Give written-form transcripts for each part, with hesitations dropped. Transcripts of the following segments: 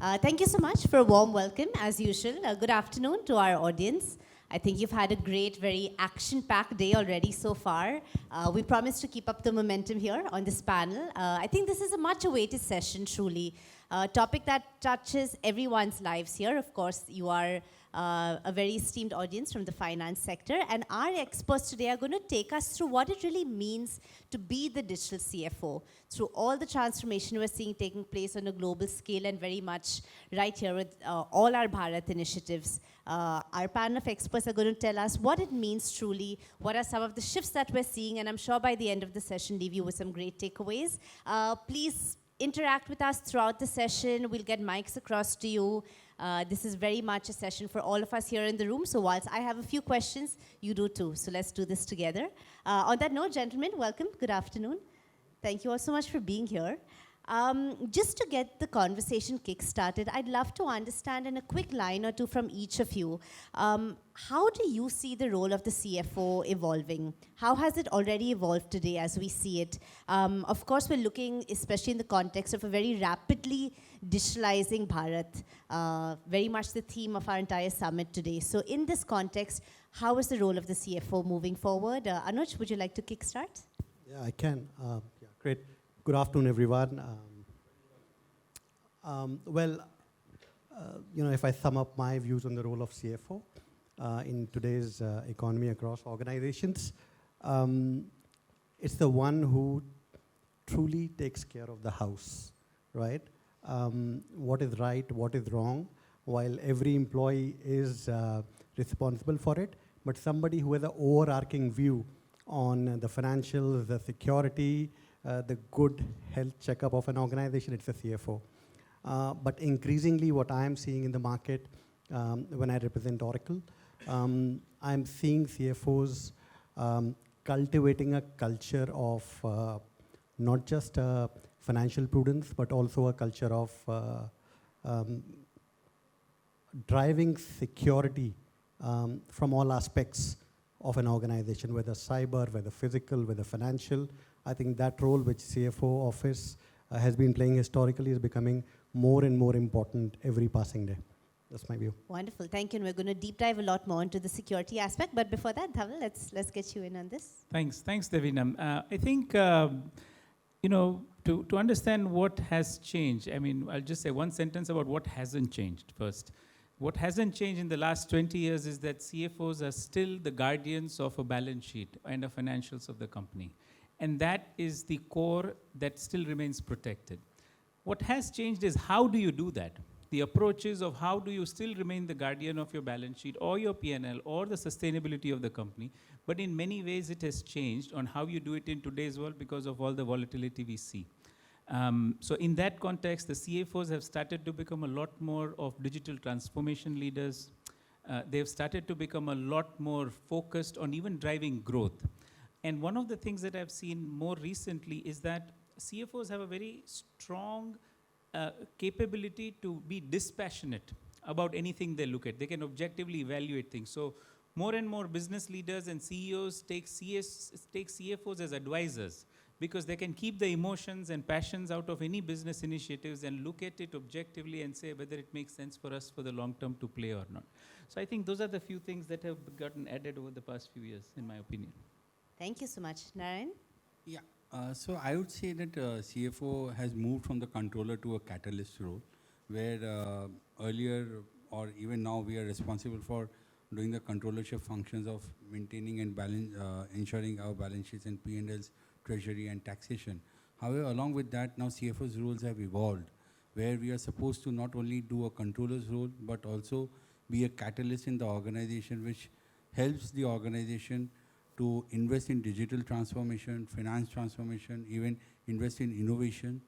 Thank you so much for a warm welcome, as usual. Good afternoon to our audience. I think you've had a great, very action-packed day already so far. We promise to keep up the momentum here on this panel. I think this is a much-awaited session, truly. A topic that touches everyone's lives here. Of course, you are a very esteemed audience from the finance sector, and our experts today are going to take us through what it really means to be the digital CFO, through all the transformation we're seeing taking place on a global scale and very much right here with all our Bharat initiatives. Our panel of experts are going to tell us what it means truly, what are some of the shifts that we're seeing, and I'm sure by the end of the session leave you with some great takeaways. Please interact with us throughout the session. We'll get mics across to you. This is very much a session for all of us here in the room. So whilst I have a few questions, you do too. So let's do this together. On that note, gentlemen, welcome. Good afternoon. Thank you all so much for being here. Just to get the conversation kick-started, I'd love to understand in a quick line or two from each of you, how do you see the role of the CFO evolving? How has it already evolved today as we see it? Of course, we're looking, especially in the context of a very rapidly digitalizing Bharat, very much the theme of our entire summit today. So in this context, how is the role of the CFO moving forward? Anooj, would you like to kickstart? Yeah, I can. Yeah, great. Good afternoon, everyone. If I sum up my views on the role of CFO in today's economy across organizations, it's the one who truly takes care of the house, right? What is right, what is wrong, while every employee is responsible for it, but somebody who has an overarching view on the financials, the security, the good health checkup of an organization, it's a CFO. But increasingly what I'm seeing in the market when I represent Oracle, I'm seeing CFOs cultivating a culture of not just financial prudence, but also a culture of driving security from all aspects of an organization, whether cyber, whether physical, whether financial. I think that role which CFO office has been playing historically is becoming more and more important every passing day. That's my view. Wonderful, thank you. And we're going to deep dive a lot more into the security aspect. But before that, Dhaval, let's get you in on this. Thanks, Devina. I think, to understand what has changed, I mean, I'll just say one sentence about what hasn't changed first. What hasn't changed in the last 20 years is that CFOs are still the guardians of a balance sheet and the financials of the company. And that is the core that still remains protected. What has changed is how do you do that? The approaches of how do you still remain the guardian of your balance sheet or your P&L or the sustainability of the company. But in many ways it has changed on how you do it in today's world because of all the volatility we see. So in that context, the CFOs have started to become a lot more of digital transformation leaders. They've started to become a lot more focused on even driving growth. And one of the things that I've seen more recently is that CFOs have a very strong capability to be dispassionate about anything they look at. They can objectively evaluate things. So more and more business leaders and CEOs take CFOs as advisors, because they can keep the emotions and passions out of any business initiatives and look at it objectively and say whether it makes sense for us for the long term to play or not. So I think those are the few things that have gotten added over the past few years, in my opinion. Thank you so much. Narayan? Yeah, so I would say that CFO has moved from the controller to a catalyst role, where earlier or even now we are responsible for doing the controllership functions of maintaining and ensuring our balance sheets and P&Ls, treasury and taxation. However, along with that, now CFO's roles have evolved, where we are supposed to not only do a controller's role, but also be a catalyst in the organization, which helps the organization to invest in digital transformation, finance transformation, even invest in innovation.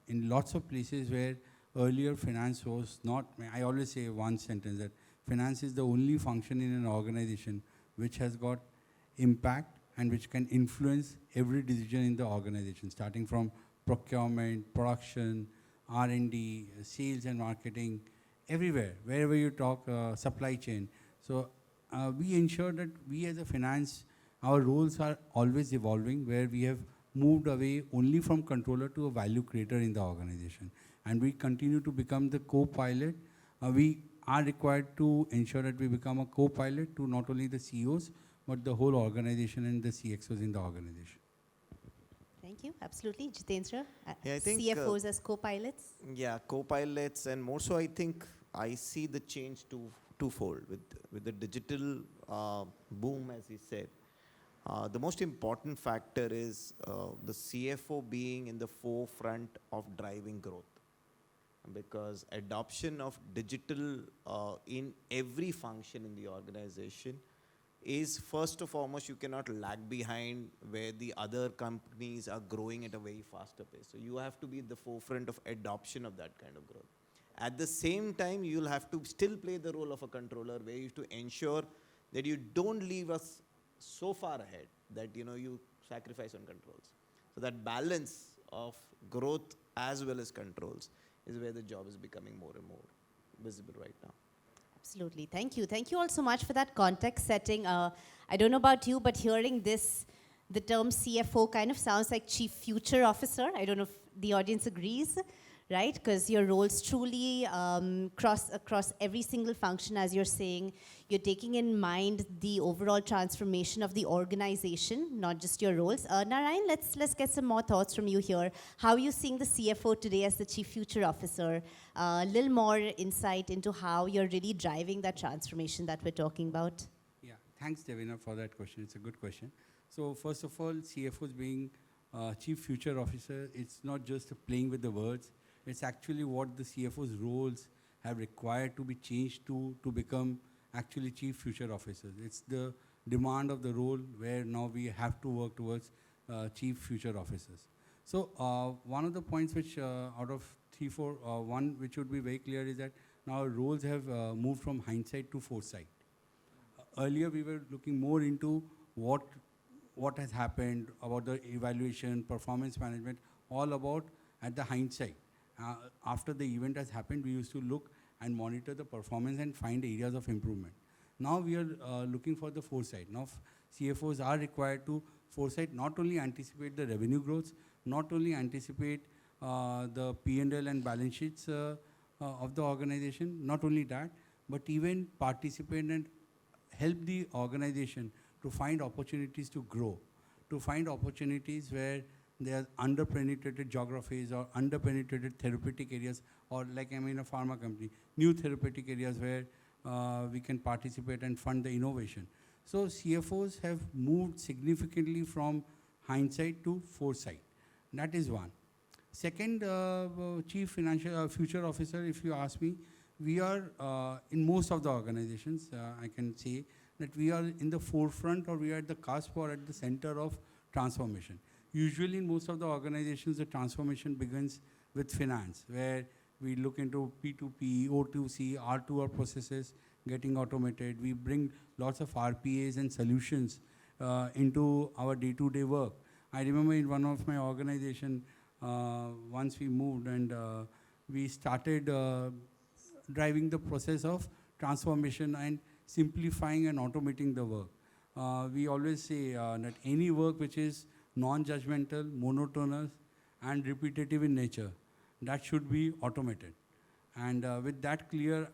In lots of places where earlier finance was not, I always say one sentence, that finance is the only function in an organization which has got impact and which can influence every decision in the organization, starting from procurement, production, R&D, sales and marketing, everywhere, wherever you talk, supply chain. So we ensure that we as a finance, our roles are always evolving, where we have moved away only from controller to a value creator in the organization, and we continue to become the co-pilot. We are required to ensure that we become a co-pilot to not only the CEOs, but the whole organization and the CXOs in the organization. Thank you. Absolutely. Jitendra, Yeah, I think, CFOs as co-pilots? Yeah, co-pilots, and more so I think I see the change twofold with the digital boom, as he said. The most important factor is the CFO being in the forefront of driving growth, because adoption of digital in every function in the organization is, first and foremost, you cannot lag behind where the other companies are growing at a very faster pace. So you have to be at the forefront of adoption of that kind of growth. At the same time, you'll have to still play the role of a controller, where you have to ensure that you don't leave us so far ahead that you sacrifice on controls. So that balance of growth as well as controls is where the job is becoming more and more visible right now. Absolutely. Thank you. Thank you all so much for that context setting. I don't know about you, but hearing this, the term CFO kind of sounds like Chief Future Officer. I don't know if the audience agrees, right? Because your roles truly cross across every single function, as you're saying. You're taking in mind the overall transformation of the organization, not just your roles. Narayan, let's get some more thoughts from you here. How are you seeing the CFO today as the Chief Future Officer? A little more insight into how you're really driving that transformation that we're talking about. Yeah, thanks, Devina, for that question. It's a good question. So first of all, CFOs being Chief Future Officer, it's not just playing with the words. It's actually what the CFO's roles have required to be changed to become actually Chief Future Officers. It's the demand of the role where now we have to work towards Chief Future Officers. So one of the points which out of 3, 4, one which would be very clear is that now roles have moved from hindsight to foresight. Earlier we were looking more into what has happened, about the evaluation, performance management, all about at the hindsight. After the event has happened, we used to look and monitor the performance and find areas of improvement. Now we are looking for the foresight. Now CFOs are required to foresight, not only anticipate the revenue growth, not only anticipate the P&L and balance sheets of the organization, not only that, but even participate and help the organization to find opportunities to grow, to find opportunities where there are under-penetrated geographies or under-penetrated therapeutic areas, or like I'm in a pharma company, new therapeutic areas where we can participate and fund the innovation. So CFOs have moved significantly from hindsight to foresight. That is one. Second, Chief Financial Future Officer, if you ask me, we are in most of the organizations, I can say that we are in the forefront, or we are at the cusp or at the center of transformation. Usually in most of the organizations, the transformation begins with finance, where we look into P2P, O2C, R2R processes getting automated. We bring lots of RPAs and solutions into our day-to-day work. I remember in one of my organization, once we moved and we started driving the process of transformation and simplifying and automating the work. We always say that any work which is non-judgmental, monotonous, and repetitive in nature, that should be automated. And with that clear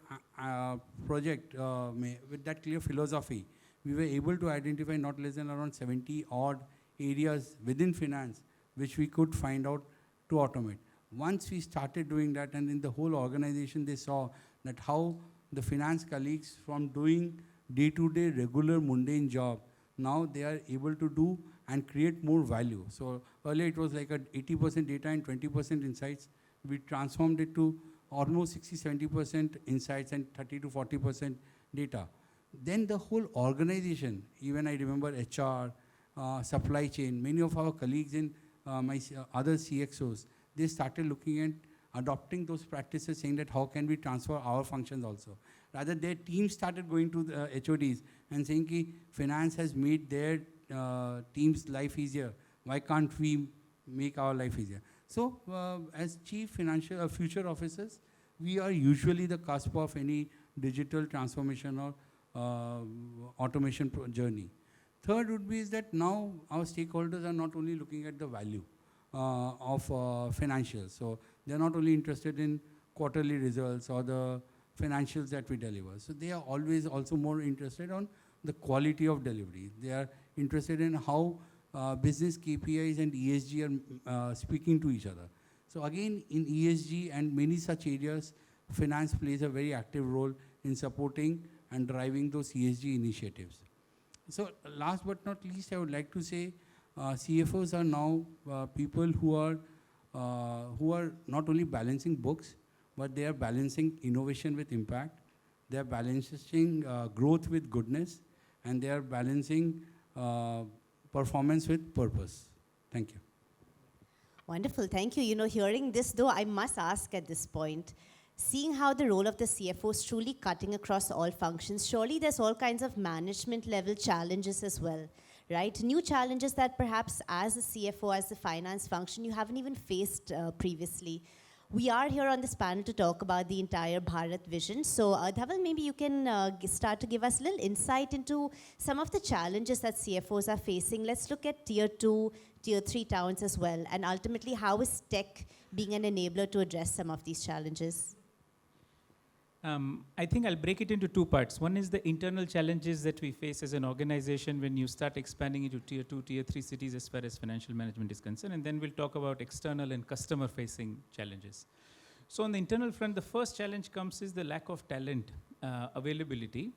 project, with that clear philosophy, we were able to identify not less than around 70 odd areas within finance which we could find out to automate. Once we started doing that, and in the whole organization they saw that how the finance colleagues, from doing day-to-day regular mundane job, now they are able to do and create more value. So earlier it was like a 80% data and 20% insights. We transformed it to almost 60-70% insights and 30 to 40% data. Then the whole organization, even I remember HR, supply chain, many of our colleagues in my other CXOs, they started looking at adopting those practices, saying that how can we transfer our functions also. Rather, their teams started going to the HODs and saying that finance has made their team's life easier. Why can't we make our life easier? So, as Chief Financial Future Officers, we are usually the cusp of any digital transformation or automation journey. Third would be is that now our stakeholders are not only looking at the value of financials. So They're not only interested in quarterly results or the financials that we deliver. So they are always also more interested on the quality of delivery. They are interested in how business KPIs and ESG are speaking to each other. So again, in ESG and many such areas, finance plays a very active role in supporting and driving those ESG initiatives. So last but not least, I would like to say CFOs are now people who are not only balancing books, but they are balancing innovation with impact. They are balancing growth with goodness, and they are balancing performance with purpose. Thank you. Wonderful, thank you. You know, hearing this though, I must ask at this point, seeing how the role of the CFO is truly cutting across all functions, surely there's all kinds of management level challenges as well, right? New challenges that perhaps as a CFO, as a finance function, you haven't even faced previously. We are here on this panel to talk about the entire Bharat vision. So Dhaval, maybe you can start to give us a little insight into some of the challenges that CFOs are facing. Let's look at tier 2, tier 3 towns as well. And ultimately, how is tech being an enabler to address some of these challenges? I think I'll break it into two parts. One is the internal challenges that we face as an organization when you start expanding into tier 2, tier 3 cities as far as financial management is concerned. And then we'll talk about external and customer facing challenges. So on the internal front, the first challenge comes is the lack of talent availability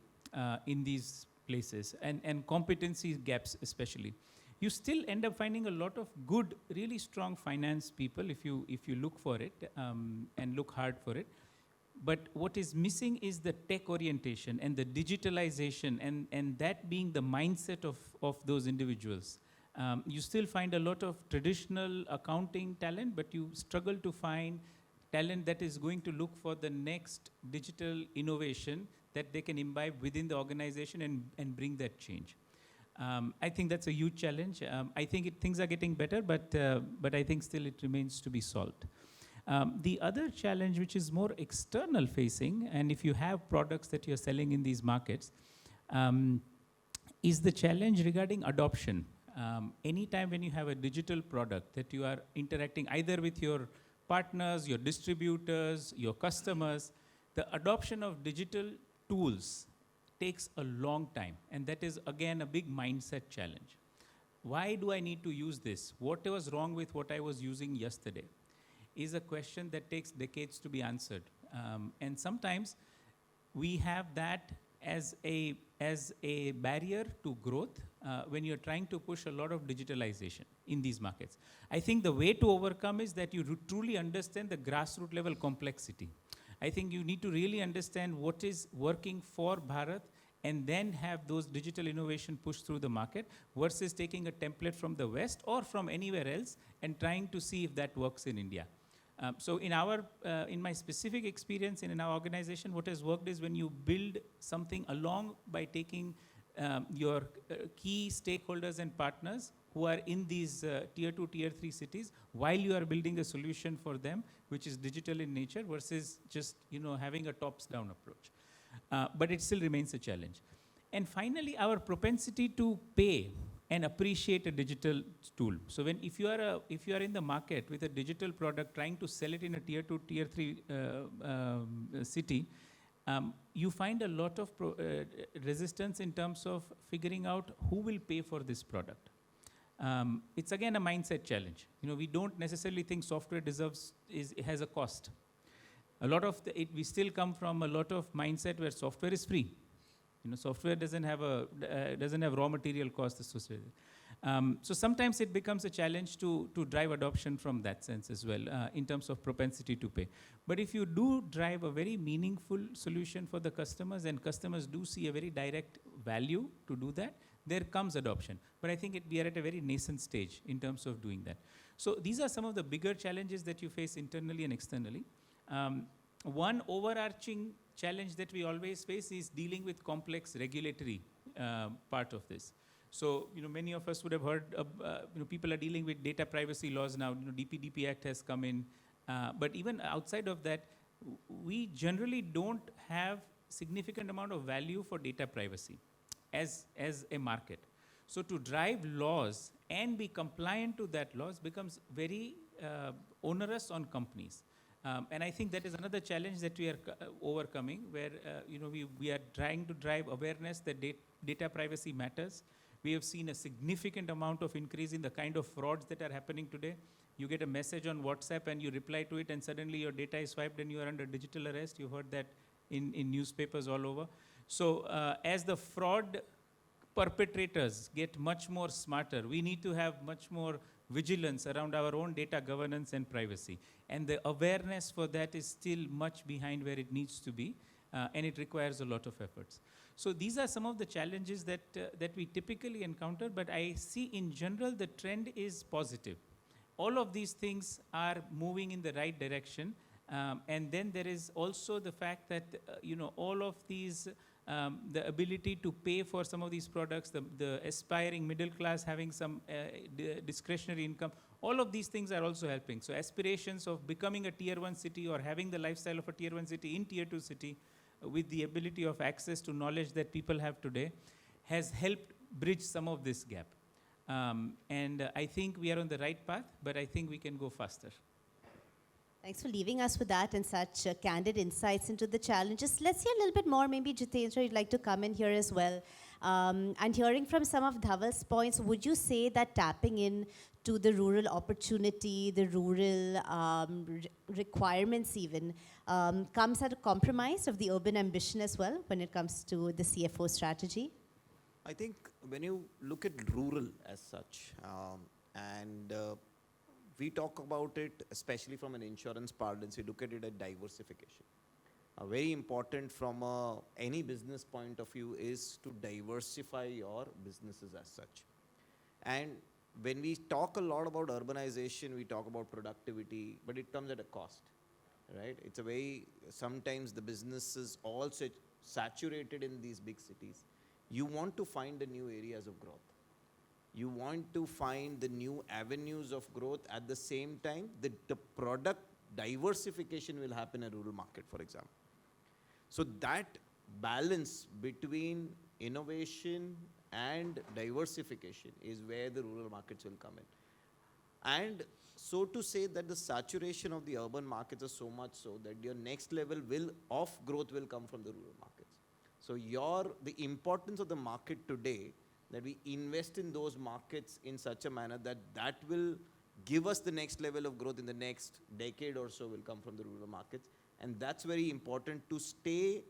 in these places and competency gaps especially. You still end up finding a lot of good, really strong finance people if you look for it and look hard for it. But what is missing is the tech orientation and the digitalization and that being the mindset of those individuals. You still find a lot of traditional accounting talent, but you struggle to find talent that is going to look for the next digital innovation that they can imbibe within the organization and bring that change. I think that's a huge challenge. I think things are getting better, but I think still it remains to be solved. The other challenge, which is more external facing, and if you have products that you're selling in these markets, is the challenge regarding adoption. Anytime when you have a digital product that you are interacting either with your partners, your distributors, your customers, the adoption of digital tools takes a long time. And that is, again, a big mindset challenge. Why do I need to use this? What was wrong with what I was using yesterday? Is a question that takes decades to be answered. And sometimes we have that as a barrier to growth when you're trying to push a lot of digitalization in these markets. I think the way to overcome is that you truly understand the grassroots level complexity. I think you need to really understand what is working for Bharat and then have those digital innovation pushed through the market versus taking a template from the West or from anywhere else and trying to see if that works in India. So in my specific experience in our organization, what has worked is when you build something along by taking your key stakeholders and partners who are in these tier 2, tier 3 cities while you are building a solution for them, which is digital in nature versus just having a tops-down approach. But it still remains a challenge. And finally, our propensity to pay and appreciate a digital tool. So if you are in the market with a digital product trying to sell it in a tier 2, tier 3 city, you find a lot of resistance in terms of figuring out who will pay for this product. It's again a mindset challenge. We don't necessarily think software has a cost. A lot of we still come from a lot of mindset where software is free. Software doesn't have raw material cost associated. So sometimes it becomes a challenge to drive adoption from that sense as well, in terms of propensity to pay. But if you do drive a very meaningful solution for the customers and customers do see a very direct value to do that, there comes adoption. But I think we are at a very nascent stage in terms of doing that. So these are some of the bigger challenges that you face internally and externally. One overarching challenge that we always face is dealing with complex regulatory part of this. So, many of us would have heard, people are dealing with data privacy laws now. DPDP Act has come in. But even outside of that, we generally don't have significant amount of value for data privacy as a market. So to drive laws and be compliant to that laws becomes very onerous on companies. And I think that is another challenge that we are overcoming, where we are trying to drive awareness that data privacy matters. We have seen a significant amount of increase in the kind of frauds that are happening today. You get a message on WhatsApp and you reply to it, and suddenly your data is swiped and you are under digital arrest. You heard that in newspapers all over. So as the fraud perpetrators get much more smarter, we need to have much more vigilance around our own data governance and privacy. And the awareness for that is still much behind where it needs to be, and it requires a lot of efforts. So these are some of the challenges that we typically encounter, but I see in general the trend is positive. All of these things are moving in the right direction. And then there is also the fact that, all of these, the ability to pay for some of these products, the aspiring middle class having some discretionary income, all of these things are also helping. So aspirations of becoming a tier 1 city or having the lifestyle of a tier 1 city in tier 2 city with the ability of access to knowledge that people have today has helped bridge some of this gap. And I think we are on the right path, but I think we can go faster. Thanks for leaving us with that and such candid insights into the challenges. Let's hear a little bit more. Maybe Jitendra, you'd like to come in here as well. And hearing from some of Dhaval's points, would you say that tapping in to the rural opportunity, the rural requirements even, comes at a compromise of the urban ambition as well when it comes to the CFO strategy? I think when you look at rural as such, and we talk about it, especially from an insurance parlance, we look at it as diversification. Very important from any business point of view is to diversify your businesses as such. And when we talk a lot about urbanization, we talk about productivity, but it comes at a cost, right? It's a way, sometimes the business is all saturated in these big cities. You want to find the new areas of growth. You want to find the new avenues of growth. At the same time, the product diversification will happen in a rural market, for example. So that balance between innovation and diversification is where the rural markets will come in. And so to say that the saturation of the urban markets is so much so that your next level of growth will come from the rural markets. So the importance of the market today, that we invest in those markets in such a manner that will give us the next level of growth in the next decade or so will come from the rural markets. And that's very important to stay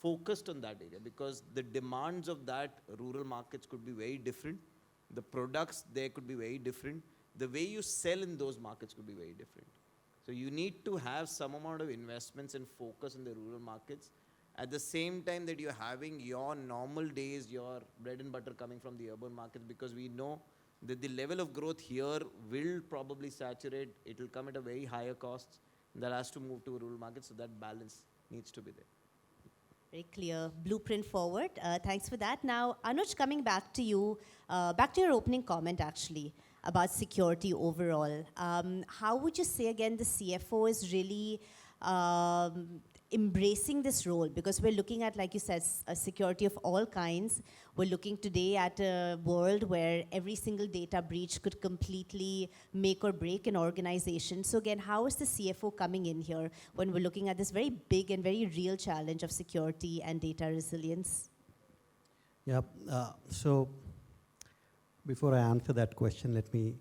focused on that area, because the demands of that rural markets could be very different. The products there could be very different. The way you sell in those markets could be very different. So you need to have some amount of investments and focus in the rural markets. At the same time that you're having your normal days, your bread and butter coming from the urban markets, because we know that the level of growth here will probably saturate. It will come at a very higher cost. That has to move to rural markets, so that balance needs to be there. Very clear blueprint forward. Thanks for that. Now, Anooj, coming back to you, back to your opening comment actually about security overall. How would you say again the CFO is really embracing this role? Because we're looking at, like you said, a security of all kinds. We're looking today at a world where every single data breach could completely make or break an organization. So again, how is the CFO coming in here when we're looking at this very big and very real challenge of security and data resilience? Yeah, so before I answer that question, let me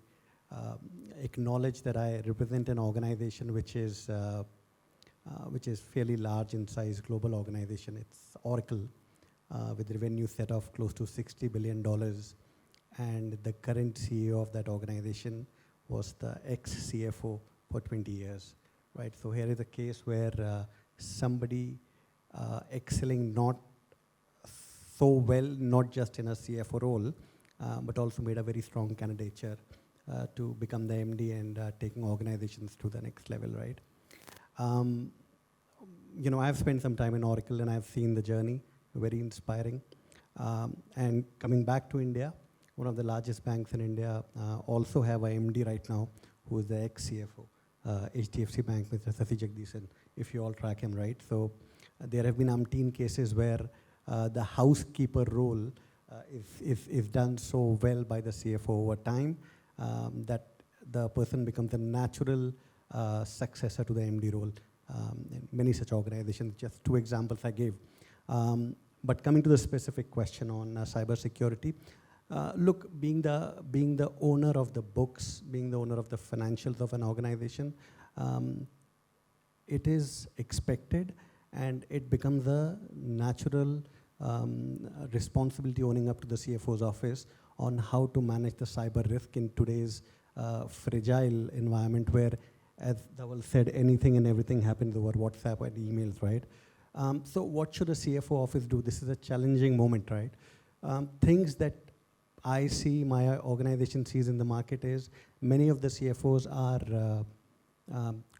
acknowledge that I represent an organization which is fairly large in size, global organization. It's Oracle, with revenue set of close to $60 billion. And the current CEO of that organization was the ex-CFO for 20 years, right? So here is a case where somebody excelling not so well, not just in a CFO role, but also made a very strong candidature to become the MD and taking organizations to the next level, right? I've spent some time in Oracle and I've seen the journey, very inspiring. And coming back to India, one of the largest banks in India also have a MD right now who is the ex-CFO, HDFC Bank, Mr. Sasi Jagdishan, if you all track him, right? So there have been umpteen cases where the housekeeper role is done so well by the CFO over time that the person becomes a natural successor to the MD role in many such organizations. Just two examples I gave. But coming to the specific question on cybersecurity, look, being the owner of the books, being the owner of the financials of an organization, it is expected, and it becomes a natural responsibility owning up to the CFO's office on how to manage the cyber risk in today's fragile environment where, as Dhaval said, anything and everything happens over WhatsApp and emails, right? So what should a CFO office do? This is a challenging moment, right? Things that I see, my organization sees in the market is many of the CFOs are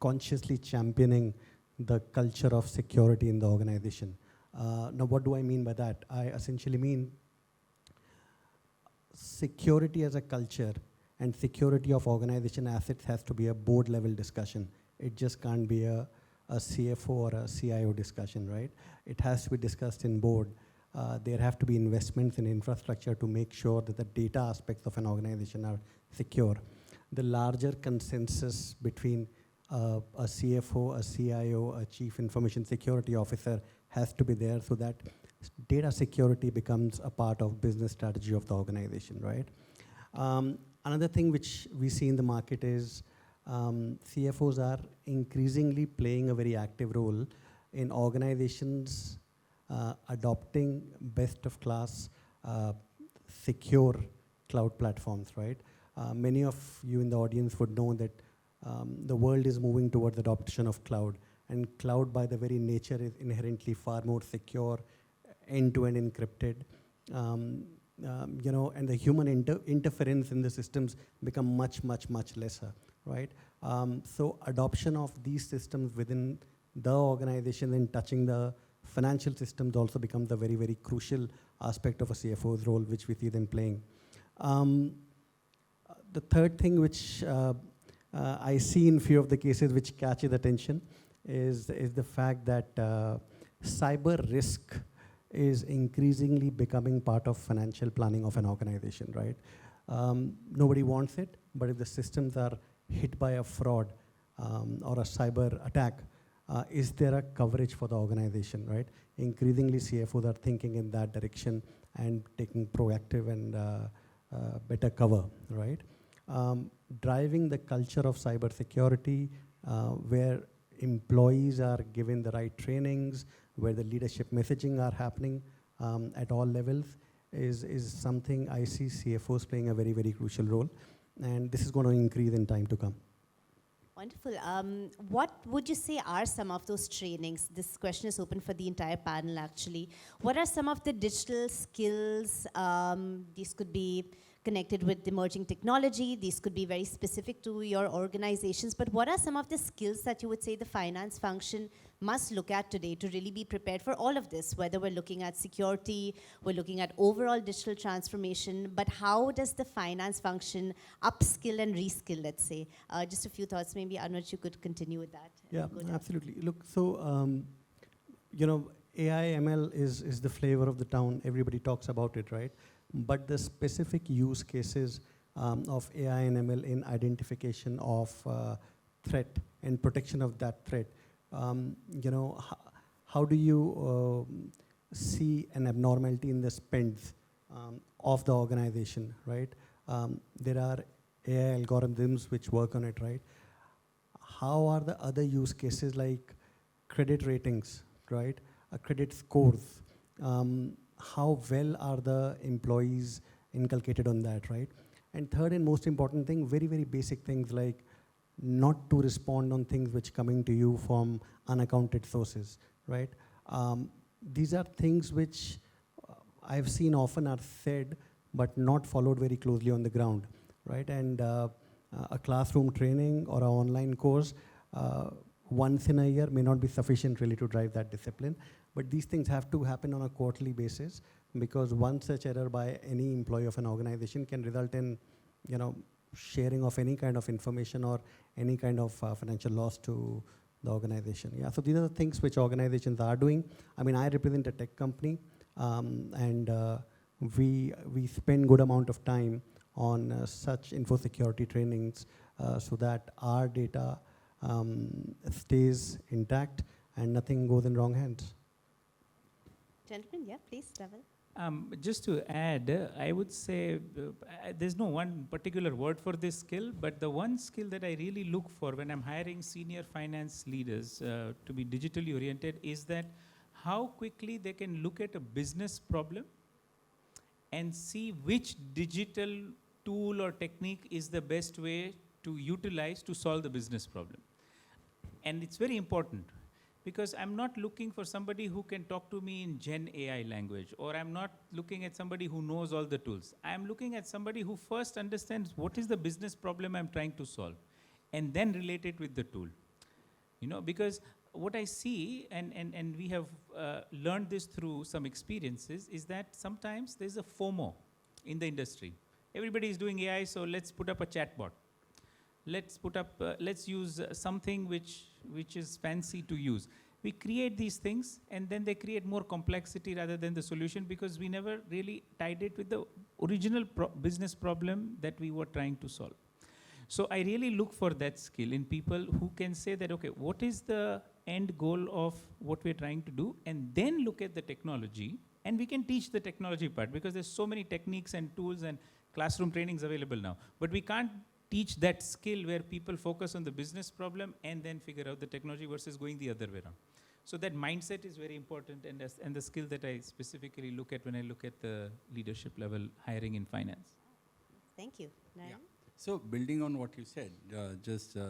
consciously championing the culture of security in the organization. Now, what do I mean by that? I essentially mean security as a culture and security of organization assets has to be a board level discussion. It just can't be a CFO or a CIO discussion, right? It has to be discussed in board. There have to be investments in infrastructure to make sure that the data aspects of an organization are secure. The larger consensus between a CFO, a CIO, a Chief Information Security Officer has to be there so that data security becomes a part of business strategy of the organization, right? Another thing which we see in the market is CFOs are increasingly playing a very active role in organizations adopting best of class secure cloud platforms, right? Many of you in the audience would know that the world is moving towards adoption of cloud, and cloud by the very nature is inherently far more secure, end-to-end encrypted, and the human interference in the systems become much lesser, right? So adoption of these systems within the organization and touching the financial systems also becomes a very crucial aspect of a CFO's role, which we see them playing. The third thing which I see in few of the cases which catches attention is the fact that cyber risk is increasingly becoming part of financial planning of an organization, right? Nobody wants it, but if the systems are hit by a fraud or a cyber attack, is there a coverage for the organization, right? Increasingly, CFOs are thinking in that direction and taking proactive and better cover, right? Driving the culture of cybersecurity where employees are given the right trainings, where the leadership messaging are happening at all levels is something I see CFOs playing a very crucial role. And this is going to increase in time to come. Wonderful. What would you say are some of those trainings? This question is open for the entire panel, actually. What are some of the digital skills? These could be connected with emerging technology. These could be very specific to your organizations. But what are some of the skills that you would say the finance function must look at today to really be prepared for all of this, whether we're looking at security, we're looking at overall digital transformation, but how does the finance function upskill and reskill, let's say? Just a few thoughts, maybe Anooj, you could continue with that. Yeah, absolutely. Look, so, AI, ML is the flavor of the town. Everybody talks about it, right? But the specific use cases of AI and ML in identification of threat and protection of that threat, how do you see an abnormality in the spends of the organization, right? There are AI algorithms which work on it, right? How are the other use cases like credit ratings, right? Credit scores. How well are the employees inculcated on that, right? And third and most important thing, very basic things like not to respond on things which coming to you from unaccounted sources, right? These are things which I've seen often are said, but not followed very closely on the ground, right? And a classroom training or an online course once in a year may not be sufficient really to drive that discipline. But these things have to happen on a quarterly basis because one such error by any employee of an organization can result in, sharing of any kind of information or any kind of financial loss to the organization. Yeah, so these are the things which organizations are doing. I mean, I represent a tech company, and we spend good amount of time on such info security trainings so that our data stays intact and nothing goes in wrong hands. Gentlemen, yeah, please, Dhaval. Just to add, I would say there's no one particular word for this skill, but the one skill that I really look for when I'm hiring senior finance leaders to be digitally oriented is that how quickly they can look at a business problem and see which digital tool or technique is the best way to utilize to solve the business problem. And it's very important, because I'm not looking for somebody who can talk to me in Gen AI language, or I'm not looking at somebody who knows all the tools. I'm looking at somebody who first understands what is the business problem I'm trying to solve, and then relate it with the tool. You know, because what I see, and we have learned this through some experiences, is that sometimes there's a FOMO in the industry. Everybody is doing AI, so let's put up a chatbot. Let's use something which is fancy to use. We create these things, and then they create more complexity rather than the solution, because we never really tied it with the original business problem that we were trying to solve. So I really look for that skill in people who can say that, okay, what is the end goal of what we're trying to do, and then look at the technology, and we can teach the technology part, because there's so many techniques and tools and classroom trainings available now. But we can't teach that skill where people focus on the business problem and then figure out the technology versus going the other way around. So that mindset is very important, and the skill that I specifically look at when I look at the leadership level hiring in finance. Thank you. Narayan? So building on what you said,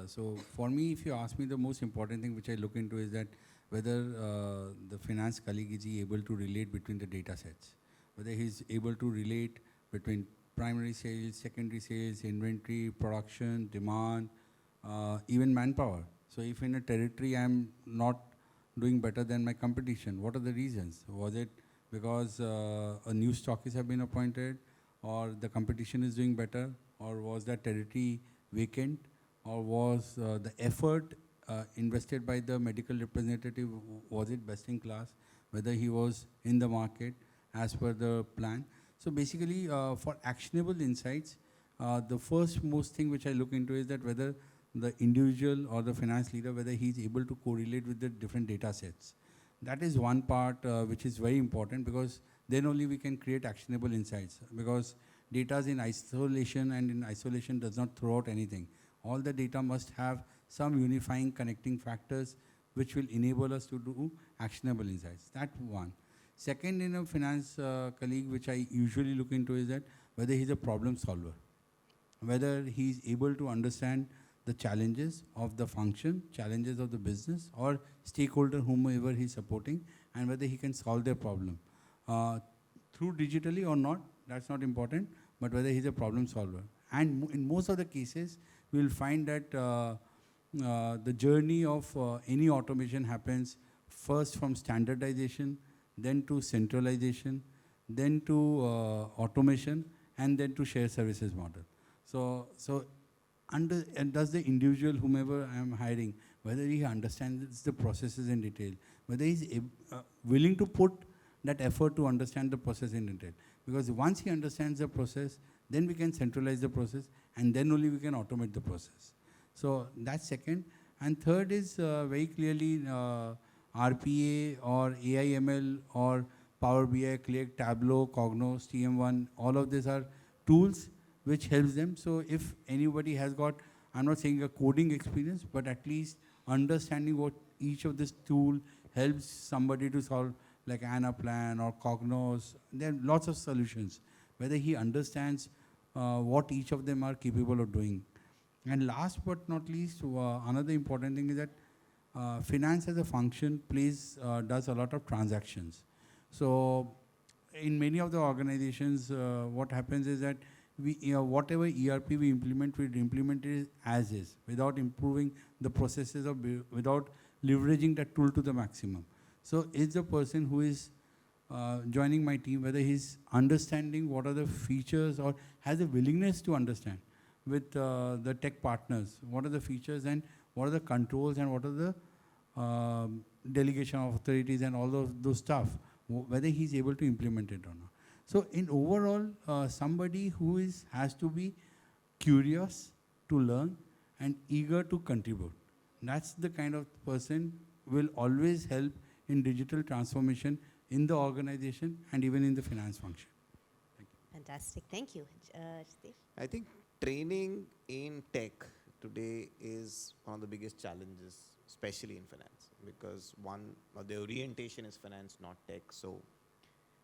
so for me, if you ask me, the most important thing which I look into is that whether the finance colleague is able to relate between the data sets, whether he's able to relate between primary sales, secondary sales, inventory, production, demand, even manpower. So if in a territory I'm not doing better than my competition, what are the reasons? Was it because a new stockist have been appointed, or the competition is doing better, or was that territory vacant, or was the effort invested by the medical representative, was it best in class, whether he was in the market as per the plan? So basically, for actionable insights, the first most thing which I look into is that whether the individual or the finance leader, whether he's able to correlate with the different data sets. That is one part which is very important, because then only we can create actionable insights, because data is in isolation, and in isolation does not throw out anything. All the data must have some unifying connecting factors which will enable us to do actionable insights. That's one. Second, in a finance colleague, which I usually look into, is that whether he's a problem solver, whether he's able to understand the challenges of the function, challenges of the business or stakeholder, whomever he's supporting, and whether he can solve their problem. Through digitally or not, that's not important, but whether he's a problem solver. And in most of the cases, we'll find that the journey of any automation happens first from standardization, then to centralization, then to automation, and then to shared services model. So and does the individual, whomever I am hiring, whether he understands the processes in detail, whether he's willing to put that effort to understand the process in detail. Because once he understands the process, then we can centralize the process, and then only we can automate the process. So that's second. And third is very clearly RPA or AIML or Power BI, Click, Tableau, Cognos, TM1, all of these are tools which helps them. So if anybody has got, I'm not saying a coding experience, but at least understanding what each of this tool helps somebody to solve, like Anaplan or Cognos, there are lots of solutions, whether he understands what each of them are capable of doing. And last but not least, another important thing is that finance as a function does a lot of transactions. So in many of the organizations, what happens is that whatever ERP we implement it as is, without improving the processes, or without leveraging that tool to the maximum. So is the person who is joining my team, whether he's understanding what are the features or has a willingness to understand with the tech partners, what are the features and what are the controls and what are the delegation of authorities and all of those stuff, whether he's able to implement it or not. So in overall, somebody who has to be curious to learn and eager to contribute. That's the kind of person will always help in digital transformation in the organization and even in the finance function. Fantastic. Thank you. Jitesh? I think training in tech today is one of the biggest challenges, especially in finance, because the orientation is finance, not tech. So,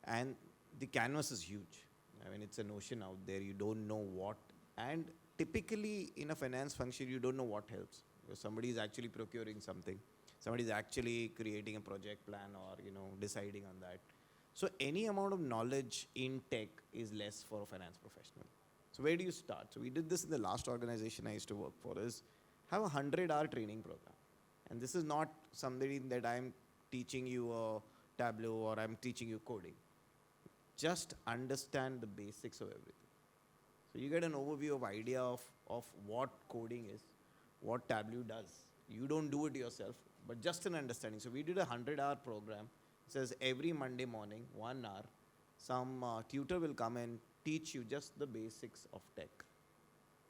and the canvas is huge. I mean, it's an ocean out there. You don't know what, and typically in a finance function, you don't know what helps. Because somebody is actually procuring something, somebody is actually creating a project plan, or deciding on that. So any amount of knowledge in tech is less for a finance professional. So where do you start? So we did this in the last organization I used to work for, is have a 100-hour training program. And this is not somebody that I'm teaching you a Tableau or I'm teaching you coding. Just understand the basics of everything. So you get an overview of idea of what coding is, what Tableau does. You don't do it yourself, but just an understanding. So we did a 100-hour program. It says every Monday morning, 1 hour, some tutor will come and teach you just the basics of tech.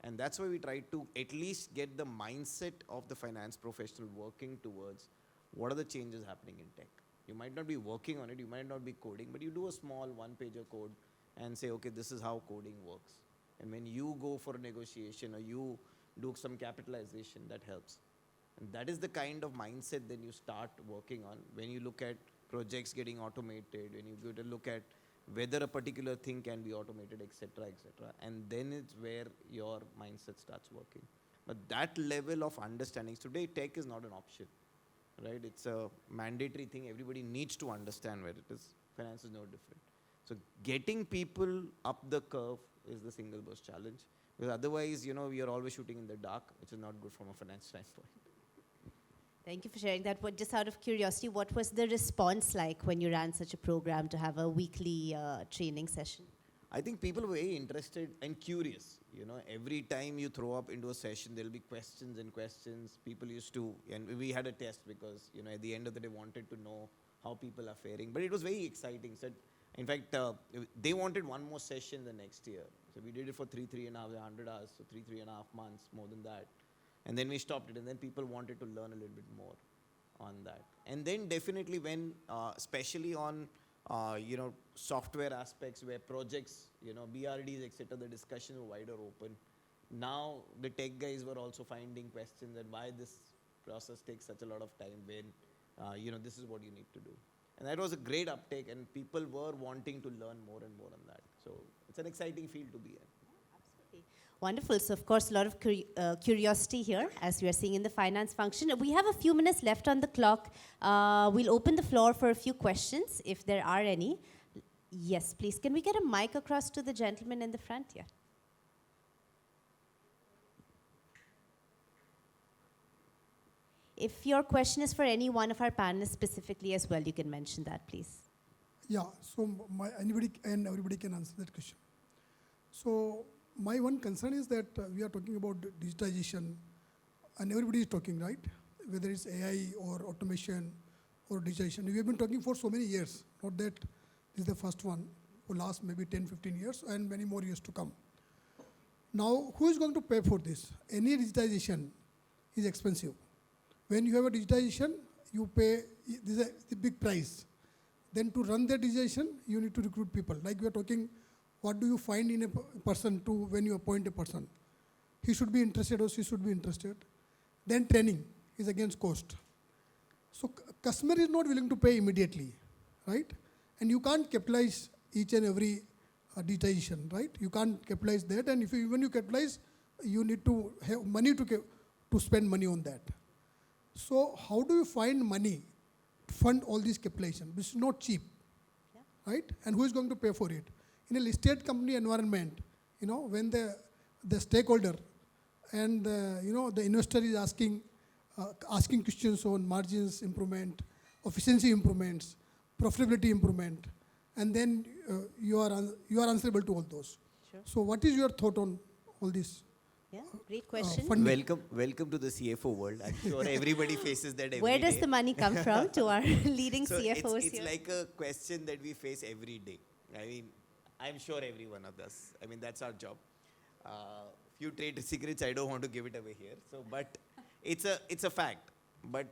And that's why we try to at least get the mindset of the finance professional working towards what are the changes happening in tech. You might not be working on it, you might not be coding, but you do a small one-pager code and say, okay, this is how coding works. And when you go for a negotiation or you do some capitalization, that helps. And that is the kind of mindset then you start working on when you look at projects getting automated, when you go to look at whether a particular thing can be automated, etc., etc. And then it's where your mindset starts working. But that level of understanding, today tech is not an option, right? It's a mandatory thing. Everybody needs to understand where it is. Finance is no different. So getting people up the curve is the single most challenge. Because otherwise, we are always shooting in the dark, which is not good from a finance standpoint. Thank you for sharing that. But just out of curiosity, what was the response like when you ran such a program to have a weekly training session? I think people were very interested and curious. Every time you throw up into a session, there'll be questions and questions. People used to, and we had a test because, at the end of the day, wanted to know how people are faring. But it was very exciting. So, in fact, they wanted one more session the next year. So we did it for 3.5 hours, so 3.5 months, more than that. And then we stopped it, and then people wanted to learn a little bit more on that. And then definitely when, especially on, software aspects where projects, BRDs, etc., the discussions were wider open. Now the tech guys were also finding questions that why this process takes such a lot of time when, this is what you need to do. And that was a great uptake, and people were wanting to learn more and more on that. So it's an exciting field to be in. Wonderful. So, of course, a lot of curiosity here, as we are seeing in the finance function. We have a few minutes left on the clock. We'll open the floor for a few questions, if there are any. Yes, please. Can we get a mic across to the gentleman in the front here? If your question is for any one of our panelists specifically as well, you can mention that, please. Yeah, so anybody and everybody can answer that question. So my one concern is that we are talking about digitization, and everybody is talking, right? Whether it's AI or automation or digitization. We have been talking for so many years, not that this is the first one, for last maybe 10, 15 years, and many more years to come. Now, who is going to pay for this? Any digitization is expensive. When you have a digitization, you pay, this is a big price. Then to run the digitization, you need to recruit people. Like we are talking, what do you find in a person to when you appoint a person? He should be interested or she should be interested. Then training is against cost. So customer is not willing to pay immediately, right? And you can't capitalize each and every digitization, right? You can't capitalize that, and when you capitalize, you need to have money to spend money on that. So how do you find money to fund all these capitalization? This is not cheap, right? And who is going to pay for it? In a listed company environment, when the stakeholder and the investor is asking questions on margins improvement, efficiency improvements, profitability improvement, and then you are answerable to all those. Sure. So what is your thought on all this? Yeah, great question. Welcome to the CFO world. I'm sure everybody faces that every day. Where does the money come from to our leading So CFOs it's here? like a question that we face every day. I mean, I'm sure every one of us. I mean, that's our job. Few trade secrets, I don't want to give it away here. So, but it's a fact. But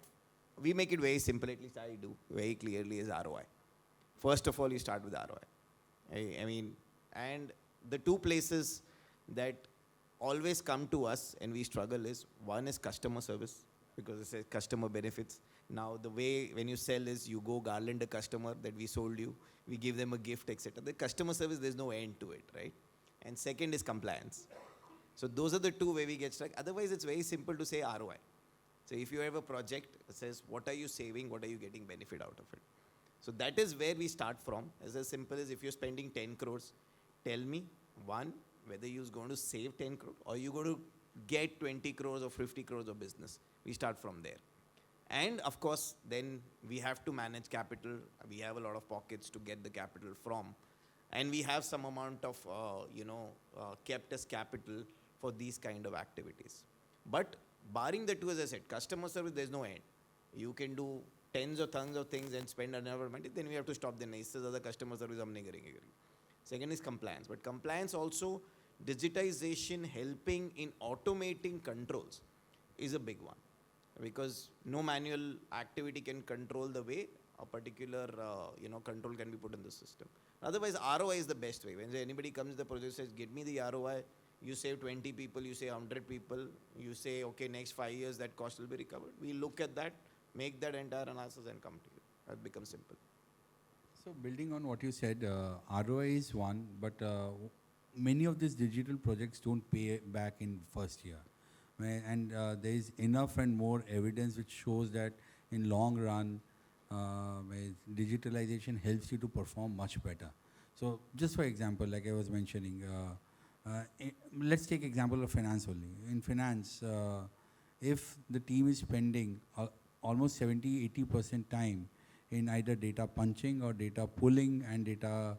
we make it very simple, at least I do, very clearly is ROI. First of all, you start with ROI. I mean, and the two places that always come to us and we struggle is, one is customer service, because it says customer benefits. Now, the way when you sell is you go garland a customer that we sold you, we give them a gift, etc. The customer service, there's no end to it, right? And second is compliance. So those are the two where we get stuck. Otherwise, it's very simple to say ROI. So if you have a project that says, what are you saving, what are you getting benefit out of it? So that is where we start from. As simple as, if you're spending 10 crores, tell me, one, whether you're going to save 10 crores or you're going to get 20 crores or 50 crores of business. We start from there. And of course, then we have to manage capital. We have a lot of pockets to get the capital from. And we have some amount of, kept as capital for these kind of activities. But barring the two, as I said, customer service, there's no end. You can do tens or tons of things and spend another money, then we have to stop the nays. The customer service, hum nahi karenge. Second is compliance. But compliance also, digitization helping in automating controls is a big one. Because no manual activity can control the way a particular control can be put in the system. Otherwise, ROI is the best way. When anybody comes to the project, says, give me the ROI, you save 20 people, you save 100 people, you say, okay, next 5 years that cost will be recovered. We look at that, make that entire analysis and come to you. That becomes simple. So building on what you said, ROI is one, but many of these digital projects don't pay back in first year. And there is enough and more evidence which shows that in long run, digitalization helps you to perform much better. So just for example, like I was mentioning, let's take example of finance only. In finance, if the team is spending almost 70-80% time in either data punching or data pulling and data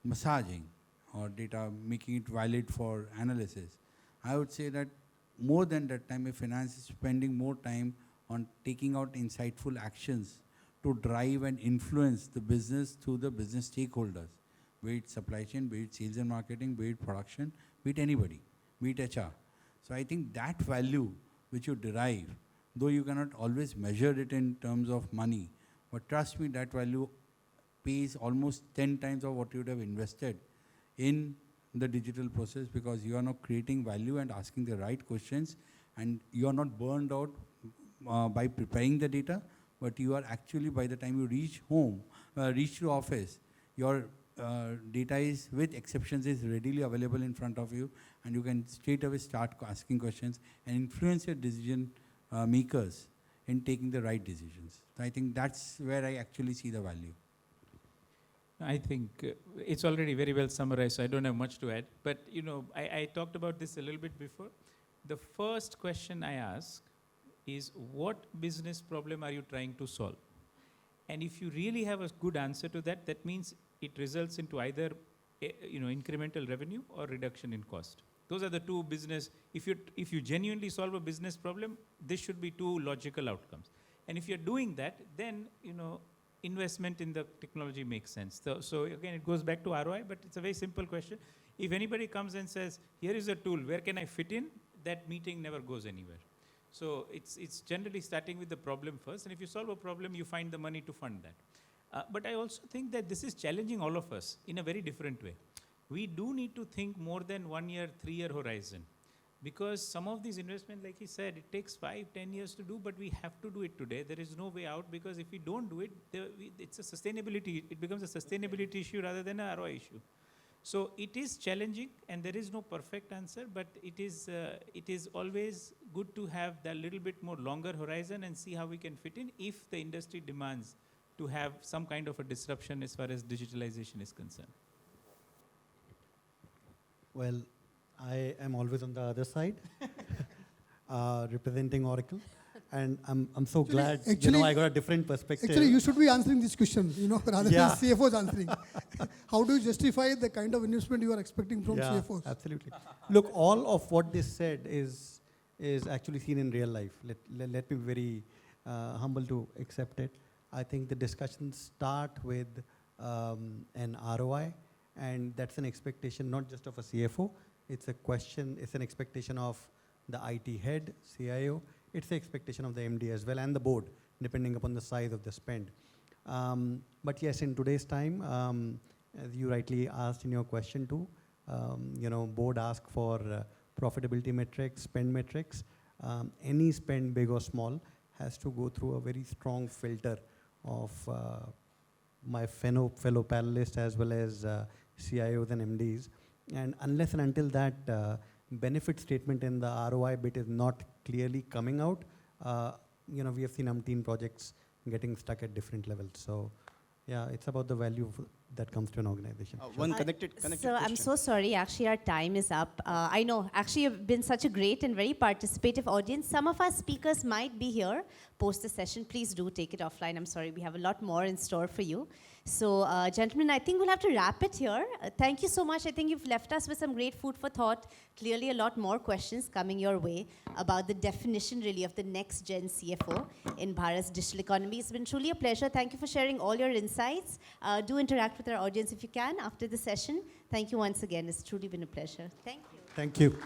massaging or data making it valid for analysis, I would say that more than that time, if finance is spending more time on taking out insightful actions to drive and influence the business through the business stakeholders, be it supply chain, be it sales and marketing, be it production, be it anybody, be it HR. So I think that value which you derive, though you cannot always measure it in terms of money, but trust me, that value pays almost 10 times of what you would have invested in the digital process, because you are now creating value and asking the right questions, and you are not burned out by preparing the data, but you are actually, by the time you reach home, reach to office, your data is, with exceptions, is readily available in front of you, and you can straight away start asking questions and influence your decision makers in taking the right decisions. So I think that's where I actually see the value. I think it's already very well summarized, so I don't have much to add. But, I talked about this a little bit before. The first question I ask is, what business problem are you trying to solve? And if you really have a good answer to that, that means it results into either, incremental revenue or reduction in cost. Those are the two business. If you genuinely solve a business problem, this should be two logical outcomes. And if you're doing that, then, investment in the technology makes sense. So again, it goes back to ROI, but it's a very simple question. If anybody comes and says, here is a tool, where can I fit in? That meeting never goes anywhere. So it's generally starting with the problem first. And if you solve a problem, you find the money to fund that. But I also think that this is challenging all of us in a very different way. We do need to think more than 1 year, 3 year horizon. Because some of these investments, like he said, it takes 5, 10 years to do, but we have to do it today. There is no way out, because if we don't do it, it's a sustainability. It becomes a sustainability issue rather than an ROI issue. So it is challenging, and there is no perfect answer, but it is always good to have that little bit more longer horizon and see how we can fit in if the industry demands to have some kind of a disruption as far as digitalization is concerned. Well, I am always on the other side, representing Oracle, and I'm so glad, I got a different perspective. Actually, you should be answering this question, rather than Yeah. CFOs answering. How do you justify the kind of investment you are expecting from CFOs? Absolutely. Look, all of what they said is actually seen in real life. Let me be very humble to accept it. I think the discussions start with an ROI, and that's an expectation not just of a CFO. It's an expectation of the IT head, CIO, It's the expectation of the MD as well and the board, depending upon the size of the spend. But yes, in today's time, as you rightly asked in your question too, board ask for profitability metrics, spend metrics. Any spend, big or small, has to go through a very strong filter of my fellow panelists as well as CIOs and MDs. And unless and until that benefit statement in the ROI bit is not clearly coming out, we have seen umpteen projects getting stuck at different levels. So yeah, it's about the value that comes to an organization. One connected So question. I'm so sorry, actually our time is up. I know, actually you've been such a great and very participative audience. Some of our speakers might be here post the session. Please do take it offline. I'm sorry, we have a lot more in store for you. So gentlemen, I think we'll have to wrap it here. Thank you so much. I think you've left us with some great food for thought. Clearly a lot more questions coming your way about the definition really of the next gen CFO in Bharat's digital economy. It's been truly a pleasure. Thank you for sharing all your insights. Do interact with our audience if you can after the session. Thank you once again. It's truly been a pleasure. Thank you. Thank you.